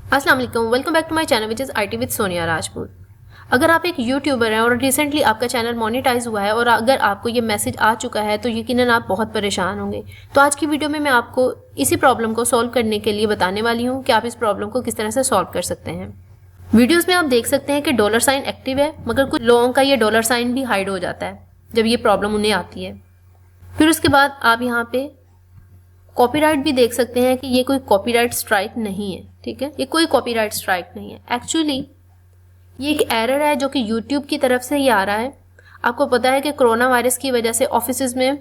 अस्सलाम वालेकुम, welcome back to my channel which is IT with Sonia Rajput. अगर आप एक यूट्यूबर हैं और रिसेंटली आपका चैनल मोनेटाइज हुआ है और अगर आपको ये मैसेज आ चुका है तो यकीनन आप बहुत परेशान होंगे। तो आज की वीडियो में मैं आपको इसी प्रॉब्लम को सॉल्व करने के लिए बताने वाली हूँ कि आप इस प्रॉब्लम को किस तरह से सॉल्व कर सकते हैं। वीडियोज़ में आप देख सकते हैं कि डॉलर साइन एक्टिव है, मगर कुछ लोगों का ये डॉलर साइन भी हाइड हो जाता है जब ये प्रॉब्लम उन्हें आती है। फिर उसके बाद आप यहाँ पे कॉपीराइट भी देख सकते हैं कि ये कोई कॉपीराइट स्ट्राइक नहीं है, ठीक है, ये कोई कॉपीराइट स्ट्राइक नहीं है। एक्चुअली ये एक एरर है जो कि यूट्यूब की तरफ से ही आ रहा है। आपको पता है कि कोरोना वायरस की वजह से ऑफिसेज में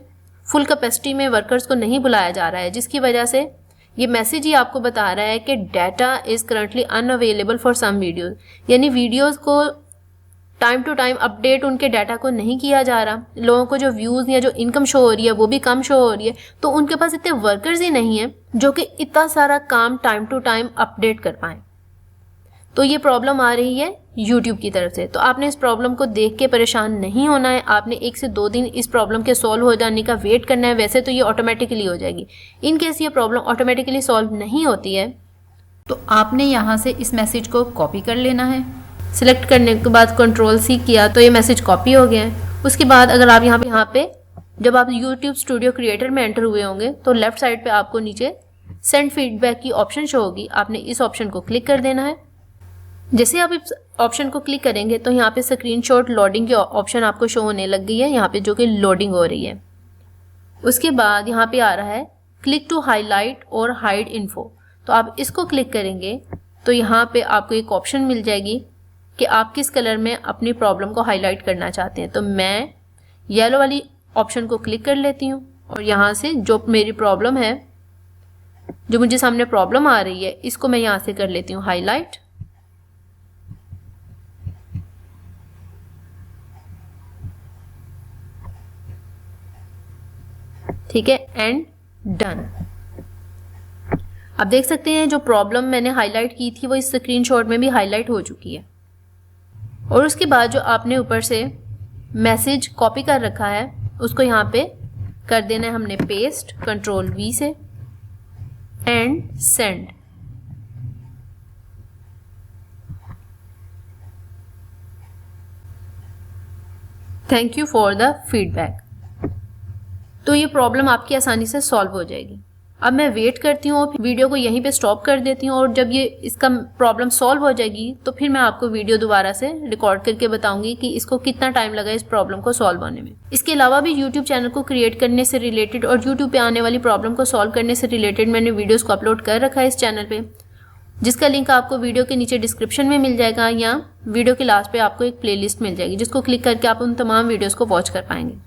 फुल कैपेसिटी में वर्कर्स को नहीं बुलाया जा रहा है, जिसकी वजह से ये मैसेज ही आपको बता रहा है कि data is currently unavailable for some videos, यानी वीडियोज़ को टाइम टू टाइम अपडेट उनके डाटा को नहीं किया जा रहा। लोगों को जो व्यूज़ या जो इनकम शो हो रही है वो भी कम शो हो रही है, तो उनके पास इतने वर्कर्स ही नहीं है जो कि इतना सारा काम टाइम टू टाइम अपडेट कर पाएँ। तो ये प्रॉब्लम आ रही है यूट्यूब की तरफ से। तो आपने इस प्रॉब्लम को देख के परेशान नहीं होना है, आपने 1 से 2 दिन इस प्रॉब्लम के सॉल्व हो जाने का वेट करना है। वैसे तो ये ऑटोमेटिकली हो जाएगी। इन केस ये प्रॉब्लम ऑटोमेटिकली सॉल्व नहीं होती है तो आपने यहाँ से इस मैसेज को कॉपी कर लेना है। सिलेक्ट करने के बाद Ctrl+C किया तो ये मैसेज कॉपी हो गया है। उसके बाद अगर आप यहाँ पे जब आप YouTube स्टूडियो क्रिएटर में एंटर हुए होंगे तो लेफ्ट साइड पे आपको नीचे सेंड फीडबैक की ऑप्शन शो होगी। आपने इस ऑप्शन को क्लिक कर देना है। जैसे आप इस ऑप्शन को क्लिक करेंगे तो यहाँ पे स्क्रीनशॉट लोडिंग की ऑप्शन आपको शो होने लग गई है, यहाँ पे जो कि लोडिंग हो रही है। उसके बाद यहाँ पे आ रहा है क्लिक टू हाईलाइट और हाइड इन्फो, तो आप इसको क्लिक करेंगे तो यहाँ पे आपको एक ऑप्शन मिल जाएगी कि आप किस कलर में अपनी प्रॉब्लम को हाईलाइट करना चाहते हैं। तो मैं येलो वाली ऑप्शन को क्लिक कर लेती हूँ और यहाँ से जो मेरी प्रॉब्लम है, जो मुझे सामने प्रॉब्लम आ रही है, इसको मैं यहाँ से कर लेती हूँ हाईलाइट। ठीक है, एंड डन। आप देख सकते हैं जो प्रॉब्लम मैंने हाईलाइट की थी वो इस स्क्रीनशॉट में भी हाईलाइट हो चुकी है। और उसके बाद जो आपने ऊपर से मैसेज कॉपी कर रखा है उसको यहाँ पे कर देना है हमने पेस्ट Ctrl+V से and send. Thank you for the feedback. तो ये प्रॉब्लम आपकी आसानी से सॉल्व हो जाएगी। अब मैं वेट करती हूँ, वीडियो को यहीं पे स्टॉप कर देती हूँ और जब ये इसका प्रॉब्लम सॉल्व हो जाएगी तो फिर मैं आपको वीडियो दोबारा से रिकॉर्ड करके बताऊंगी कि इसको कितना टाइम लगा इस प्रॉब्लम को सॉल्व होने में। इसके अलावा भी यूट्यूब चैनल को क्रिएट करने से रिलेटेड और यूट्यूब पे आने वाली प्रॉब्लम को सॉल्व करने से रिलेटेड मैंने वीडियोज़ को अपलोड कर रखा है इस चैनल पर, जिसका लिंक आपको वीडियो के नीचे डिस्क्रिप्शन में मिल जाएगा या वीडियो के लास्ट पे आपको एक प्लेलिस्ट मिल जाएगी जिसको क्लिक करके आप उन तमाम वीडियोज़ को वॉच कर पाएंगे।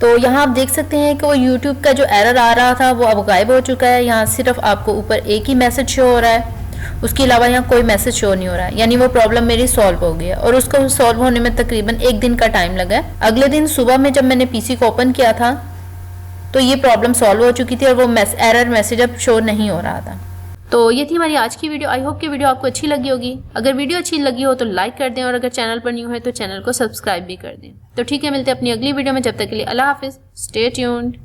तो यहाँ आप देख सकते हैं कि वो YouTube का जो एरर आ रहा था वो अब गायब हो चुका है। यहाँ सिर्फ आपको ऊपर एक ही मैसेज शो हो रहा है, उसके अलावा यहाँ कोई मैसेज शो नहीं हो रहा है, यानी वो प्रॉब्लम मेरी सॉल्व हो गई है। और उसको सॉल्व होने में तकरीबन 1 दिन का टाइम लगा है। अगले दिन सुबह में जब मैंने PC को ओपन किया था तो ये प्रॉब्लम सॉल्व हो चुकी थी और वो एरर मैसेज अब शो नहीं हो रहा था। तो ये थी हमारी आज की वीडियो। आई होप कि वीडियो आपको अच्छी लगी होगी। अगर वीडियो अच्छी लगी हो तो लाइक कर दें और अगर चैनल पर न्यू है तो चैनल को सब्सक्राइब भी कर दें। तो ठीक है, मिलते हैं अपनी अगली वीडियो में। जब तक के लिए अल्लाह हाफिज़, स्टे ट्यून्ड।